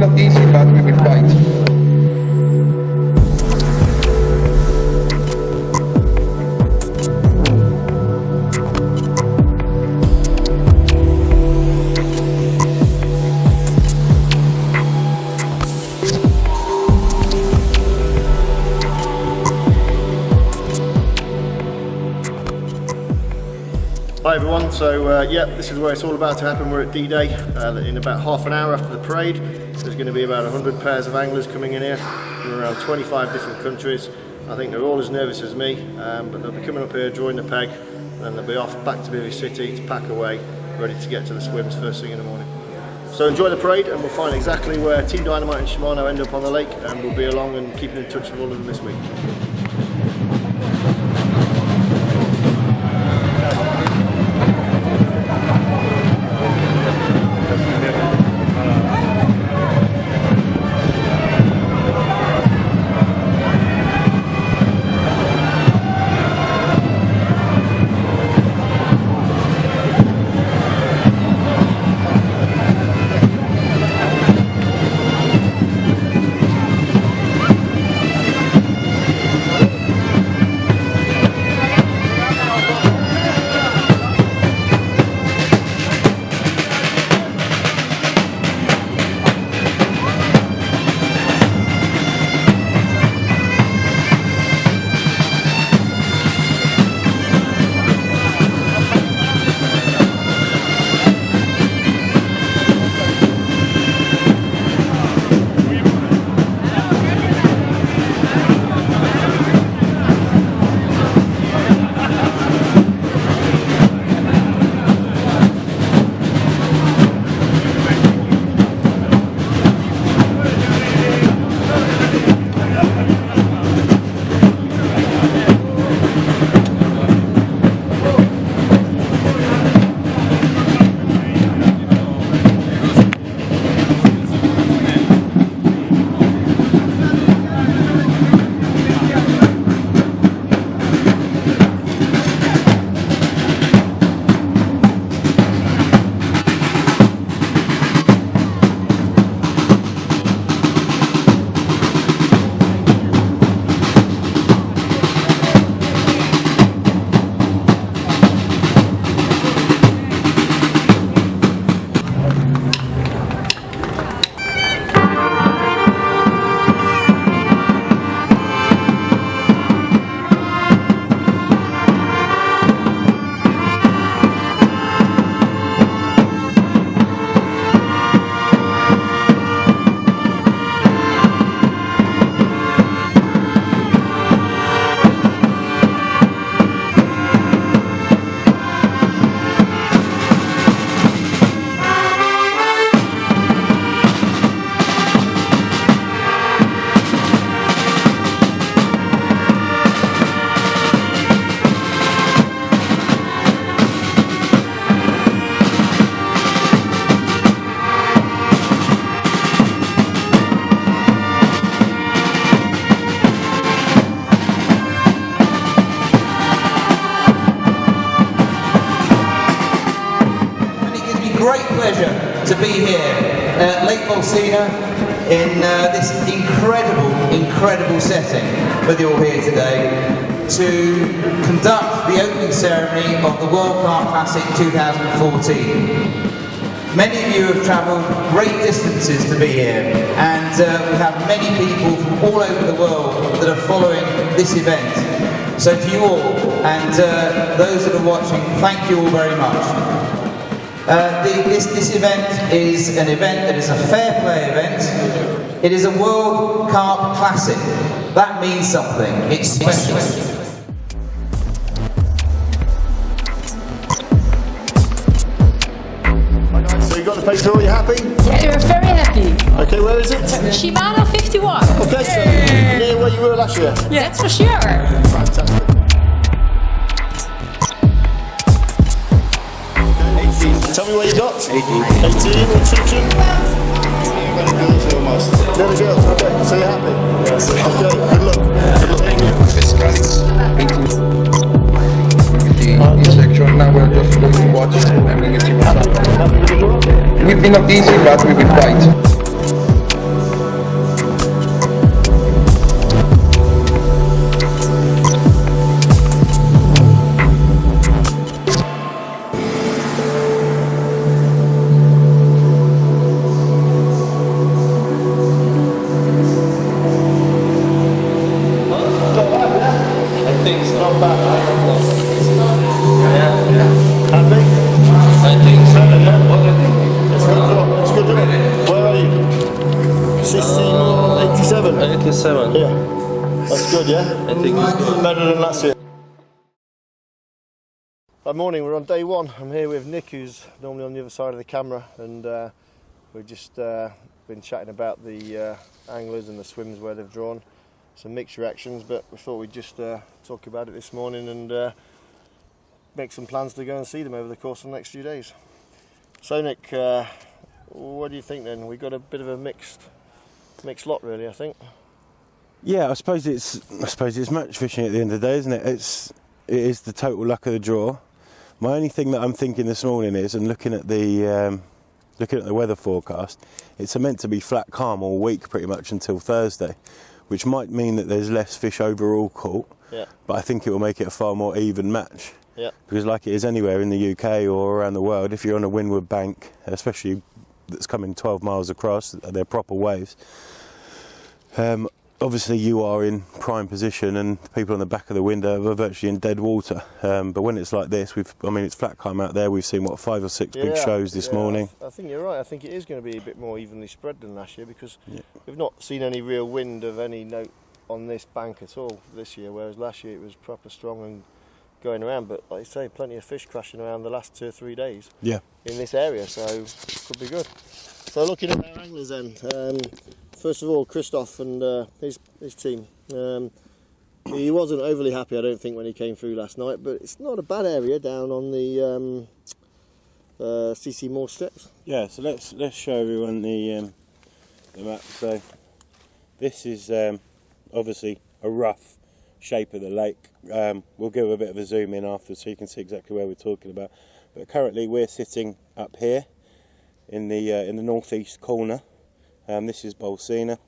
not easy, but we will fight. Hi everyone, so yeah, this is where it's all about to happen. We're at D-Day. In about half an hour after the parade, there's going to be about 100 pairs of anglers coming in here from around 25 different countries. I think they're all as nervous as me, but they'll be coming up here, drawing the peg, and they'll be off back to Beaver City to pack away, ready to get to the swims first thing in the morning. So enjoy the parade, and we'll find exactly where Team Dynamite and Shimano end up on the lake, and we'll be along and keeping in touch with all of them this week. Great pleasure to be here at Lake Bolsena in this incredible setting with you all here today to conduct the opening ceremony of the World Carp Classic 2014. Many of you have travelled great distances to be here, and we have many people from all over the world that are following this event. So to you all, and those that are watching, thank you all very much. This event is an event that is a fair play event. It is a World Carp Classic. That means something. It's special. So you got the picture, are you happy? Yeah, we're very happy. Okay, where is it? Shimano 51. Okay, so near where you were last year? Yeah, that's for sure. Fantastic. Tell me what you got. 18. 18, restriction? Never girls, okay. So you're happy? Yes. Okay, good luck. Good luck. Thank you. The section now we're just going to watch and we will see what's happening. It will be not easy, but we will fight. good, yeah? I think it's good. Better than last year. Good morning, we're on day one. I'm here with Nick, who's normally on the other side of the camera, and we've just been chatting about the anglers and the swims where they've drawn. Some mixed reactions, but we thought we'd just talk about it this morning and make some plans to go and see them over the course of the next few days. So Nick, what do you think then? We've got a bit of a mixed lot really, I think. Yeah, I suppose it's match fishing at the end of the day, isn't it? It is the total luck of the draw. My only thing that I'm thinking this morning is, and looking at the weather forecast, it's meant to be flat calm all week pretty much until Thursday, which might mean that there's less fish overall caught. Yeah. But I think it will make it a far more even match. Yeah. Because like it is anywhere in the UK or around the world, if you're on a windward bank, especially that's coming 12 miles across, they're proper waves. Obviously you are in prime position and the people on the back of the window are virtually in dead water. But when it's like this, it's flat calm out there. We've seen 5 or 6 big shows this morning. I think you're right. I think it is going to be a bit more evenly spread than last year because we've not seen any real wind of any note on this bank at all this year, whereas last year it was proper strong and going around. But like you say, plenty of fish crashing around the last 2 or 3 days in this area, so it could be good. So looking at our anglers then, first of all, Christoph and his team. He wasn't overly happy, I don't think, when he came through last night, but it's not a bad area down on the CC Moor stretch. Yeah, so let's show everyone the map. So this is obviously a rough shape of the lake. We'll give a bit of a zoom in after so you can see exactly where we're talking about. But currently we're sitting up here in the northeast corner. This is Bolsena.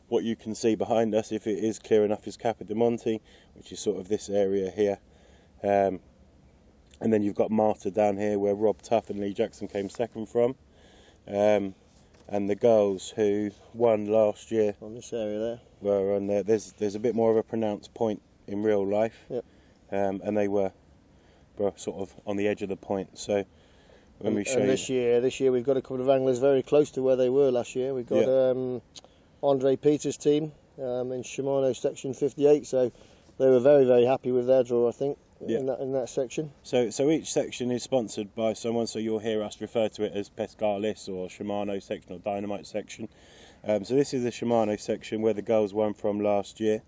What you can see behind us, if it is clear enough, is Capodimonte, which is sort of this area here. And then you've got Marta down here, where Rob Tuff and Lee Jackson came second from. And the girls who won last year on this area there were on there. There's a bit more of a pronounced point in real life. Yep. And they were sort of on the edge of the point. So when we show this year we've got a couple of anglers very close to where they were last year. We've got Andre Peters' team in Shimano section 58, so they were very, very happy with their draw, I think, in that section. So each section is sponsored by someone, so you'll hear us refer to it as Pescalis or Shimano section or Dynamite section. So this is the Shimano section where the girls won from last year,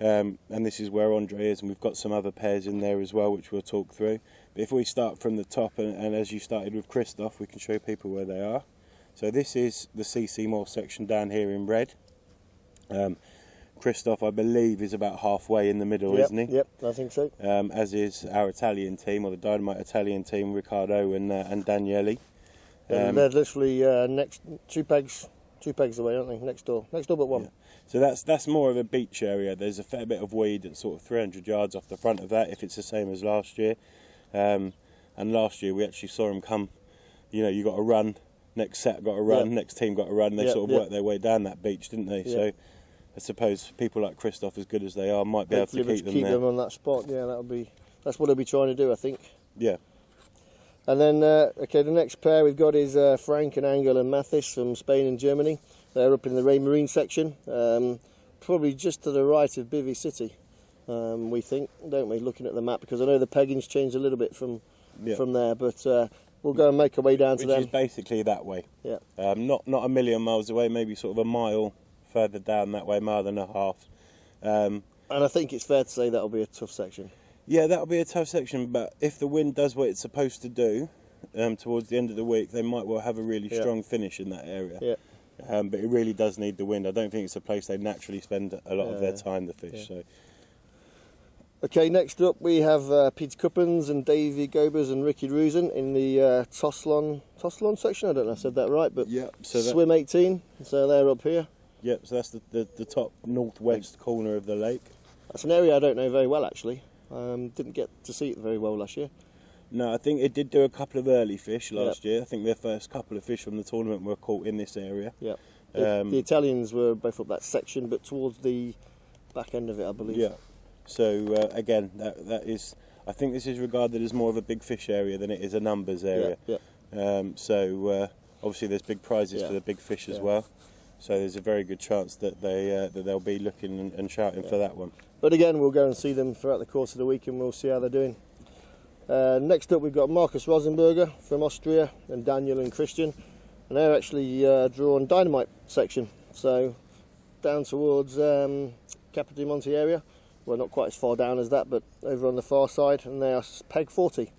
and this is where Andre is, and we've got some other pairs in there as well, which we'll talk through. But if we start from the top, and as you started with Christoph, we can show people where they are. So this is the CC Moor section down here in red. Christoph, I believe, is about halfway in the middle, isn't he? Yep, I think so. As is our Italian team, or the Dynamite Italian team, Riccardo and Daniele. They're literally next two pegs away, aren't they? Next door but one. Yeah. So that's more of a beach area. There's a fair bit of weed at sort of 300 yards off the front of that, if it's the same as last year. And last year we actually saw them come. You got to run. Next set got to run. Next team got to run. They sort of worked their way down that beach, didn't they? So I suppose people like Christoph, as good as they are, might be able to keep them on that spot. Yeah, that's what he'll be trying to do, I think. Yeah. And then the next pair we've got is Frank and Angel and Mathis from Spain and Germany. They're up in the Ray Marine section, probably just to the right of Bivy City. We think, don't we, looking at the map, because I know the pegging's changed a little bit from there, but we'll go and make our way down to them. Which is basically that way. Yeah. Not a million miles away, maybe sort of a mile further down that way, mile and a half. And I think it's fair to say that'll be a tough section. Yeah, that'll be a tough section, but if the wind does what it's supposed to do towards the end of the week, they might well have a really strong finish in that area. Yeah. But it really does need the wind. I don't think it's a place they naturally spend a lot of their time, the fish. So. Okay, next up we have Pete Cuppins and Davey Gobers and Ricky Rusin in the Toslon section. I don't know if I said that right, but Swim 18, so they're up here. Yep, so that's the top northwest corner of the lake. That's an area I don't know very well, actually. Didn't get to see it very well last year. No, I think it did do a couple of early fish last year. I think their first couple of fish from the tournament were caught in this area. Yeah. The Italians were both up that section, but towards the back end of it, I believe. Yeah. So again, that is, I think this is regarded as more of a big fish area than it is a numbers area. Yeah. So obviously there's big prizes for the big fish as well. So there's a very good chance that they'll be looking and shouting for that one. But again, we'll go and see them throughout the course of the week and we'll see how they're doing. Next up we've got Marcus Rosenberger from Austria and Daniel and Christian, and they're actually drawn Dynamite section, so down towards Capo di Monte area. Well, not quite as far down as that, but over on the far side, and they are peg 40.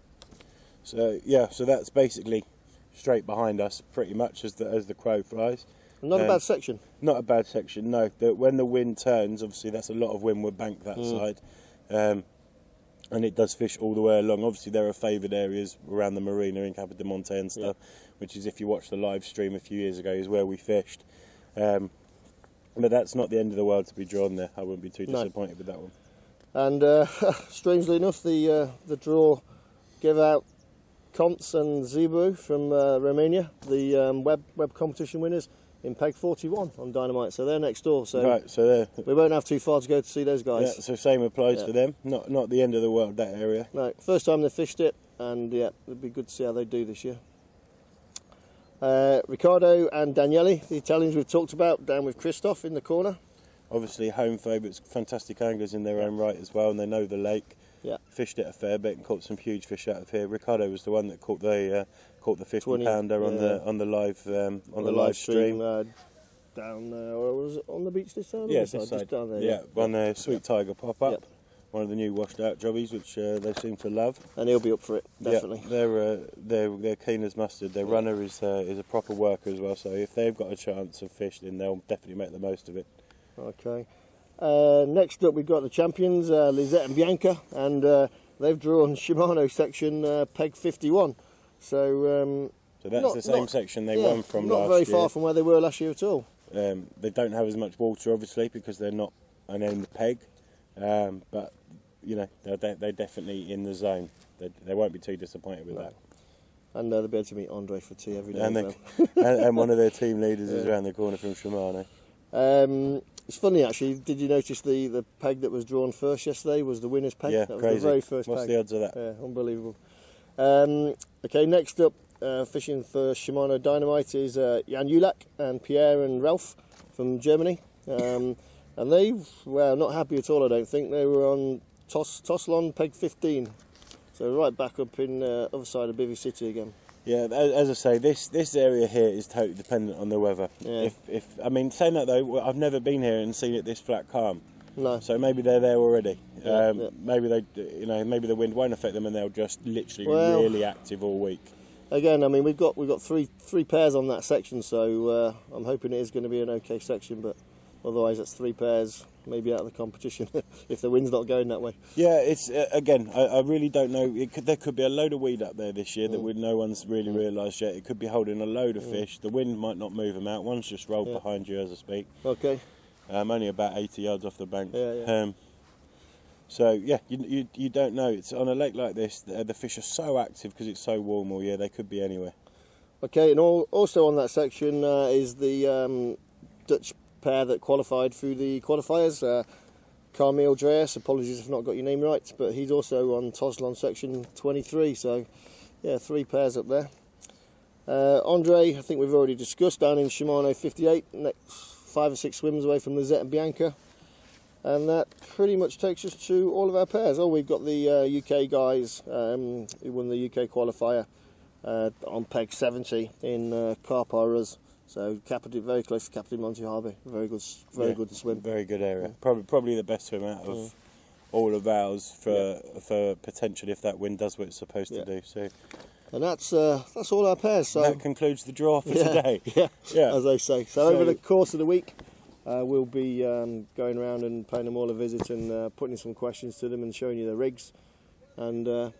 So yeah, so that's basically straight behind us, pretty much as the crow flies. Not a bad section. Not a bad section, no. When the wind turns, obviously that's a lot of windward bank that side, and it does fish all the way along. Obviously there are favoured areas around the marina in Capo di Monte and stuff, which is, if you watched the live stream a few years ago, is where we fished. But that's not the end of the world to be drawn there. I wouldn't be too disappointed with that one. And strangely enough, the draw gave out Konts and Zebu from Romania, the web competition winners, in peg 41 on Dynamite. So they're next door. So, right, so we won't have too far to go to see those guys. Yeah, so same applies for them. Not the end of the world, that area. No, first time they fished it, and yeah, it'd be good to see how they do this year. Riccardo and Daniele, the Italians we've talked about, down with Christoph in the corner. Obviously home favourites, fantastic anglers in their own right as well, and they know the lake. Yeah. Fished it a fair bit and caught some huge fish out of here. Riccardo was the one that caught the 50-pounder on the live stream. Down there, or was it on the beach this side? Yeah, this side, just down there. Yeah, on a Sweet Tiger pop-up. Yep. One of the new washed out jobbies, which they seem to love. And he'll be up for it, definitely. Yeah, they're keen as mustard. Their runner is a proper worker as well, so if they've got a chance of fish, then they'll definitely make the most of it. Okay. Next up we've got the champions, Lisette and Bianca, and they've drawn Shimano section peg 51. So that's the same section they won from last year. Not very far from where they were last year at all. They don't have as much water, obviously, because they're not in the peg, but you know they're definitely in the zone. They won't be too disappointed with that. And they'll be able to meet Andre for tea every day. And one of their team leaders is around the corner from Shimano. It's funny actually. Did you notice the peg that was drawn first yesterday was the winner's peg? Yeah, that was crazy. the very first What's peg. the odds of that? Yeah, unbelievable. Okay, next up, fishing for Shimano Dynamite is Jan Ulak and Pierre and Ralph from Germany. And they were not happy at all, I don't think. They were on Toslon peg 15. So right back up in other side of Bivy City again. Yeah, as I say, this area here is totally dependent on the weather. Yeah. If I mean, saying that though, I've never been here and seen it this flat calm. No. So maybe they're there already. Yeah. Maybe maybe the wind won't affect them and they'll just literally really active all week. Again, I mean, we've got three pairs on that section, so I'm hoping it is going to be an okay section. But otherwise, that's 3 pairs, maybe out of the competition if the wind's not going that way. Yeah, it's again, I really don't know. There could be a load of weed up there this year that no one's really realised yet. It could be holding a load of fish. The wind might not move them out. One's just rolled behind you as I speak. Okay. Only about 80 yards off the bank. Yeah. So yeah, you don't know. It's on a lake like this. The fish are so active because it's so warm all year. They could be anywhere. Okay, and also on that section is the Dutch pair that qualified through the qualifiers. Carmel Dreas, apologies if I've not got your name right, but he's also on Toslon section 23. So yeah, 3 pairs up there. Andre, I think we've already discussed, down in Shimano 58, next 5 or 6 swims away from Lisette and Bianca. And that pretty much takes us to all of our pairs. Oh, we've got the UK guys who won the UK qualifier on peg 70 in Carp Rus. So very close to Capo di Monte Harbour. Very good to swim. Very good area. Probably the best swim out of all of ours for potential if that wind does what it's supposed to do. So. And that's all our pairs. So that concludes the draw for today. Yeah, as they say. So over the course of the week, we'll be going around and paying them all a visit and putting some questions to them and showing you the rigs. And I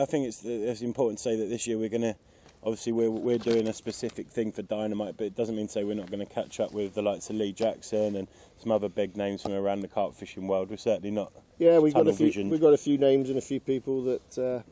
think it's important to say that this year we're going to, obviously we're doing a specific thing for Dynamite, but it doesn't mean to say we're not going to catch up with the likes of Lee Jackson and some other big names from around the carp fishing world. We're certainly not. Yeah, we've got a few names and a few people that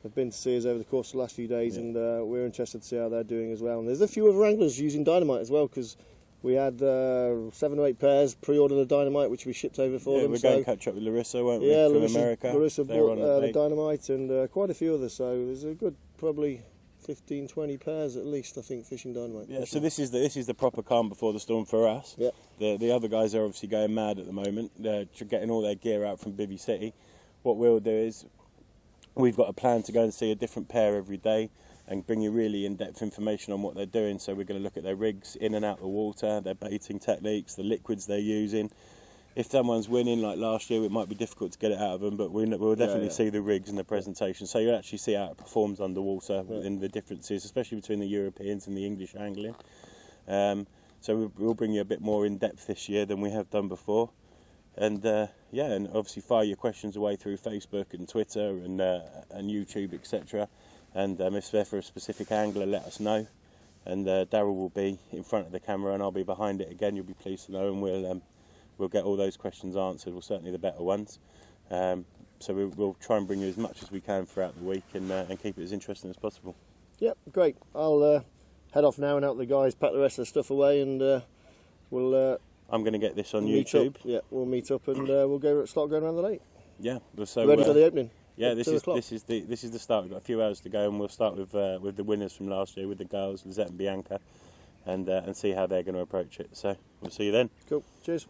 have been to see us over the course of the last few days, and we're interested to see how they're doing as well. And there's a few other anglers using Dynamite as well, because we had 7 or 8 pairs pre-ordered the Dynamite, which we shipped over for them. We're going to catch up with Larissa, won't we? Yeah, from America. Larissa bought the Dynamite and quite a few others. So there's a good, probably 15, 20 pairs at least, I think, fishing Dynamite. Yeah, so this is the proper calm before the storm for us. Yeah. The other guys are obviously going mad at the moment. They're getting all their gear out from Bivvy City. What we'll do is we've got a plan to go and see a different pair every day and bring you really in-depth information on what they're doing. So we're going to look at their rigs in and out the water, their baiting techniques, the liquids they're using. If someone's winning like last year, it might be difficult to get it out of them, but we'll definitely see the rigs and the presentation. So you actually see how it performs underwater and the differences, especially between the Europeans and the English angling. So we'll bring you a bit more in depth this year than we have done before. And and obviously fire your questions away through Facebook and Twitter and YouTube, etc. And if they're for a specific angler, let us know. And Darryl will be in front of the camera and I'll be behind it again. You'll be pleased to know, and we'll get all those questions answered, well, certainly the better ones. So we'll try and bring you as much as we can throughout the week and keep it as interesting as possible. Yep, great. I'll head off now and help the guys pack the rest of the stuff away, and we'll... I'm going to get this on meet YouTube. Up. Yeah, we'll meet up and we'll start going around the lake. Yeah, so ready for the opening. Yeah, this is the start. We've got a few hours to go, and we'll start with the winners from last year, with the girls, Lizette and Bianca, and see how they're going to approach it. So we'll see you then. Cool. Cheers.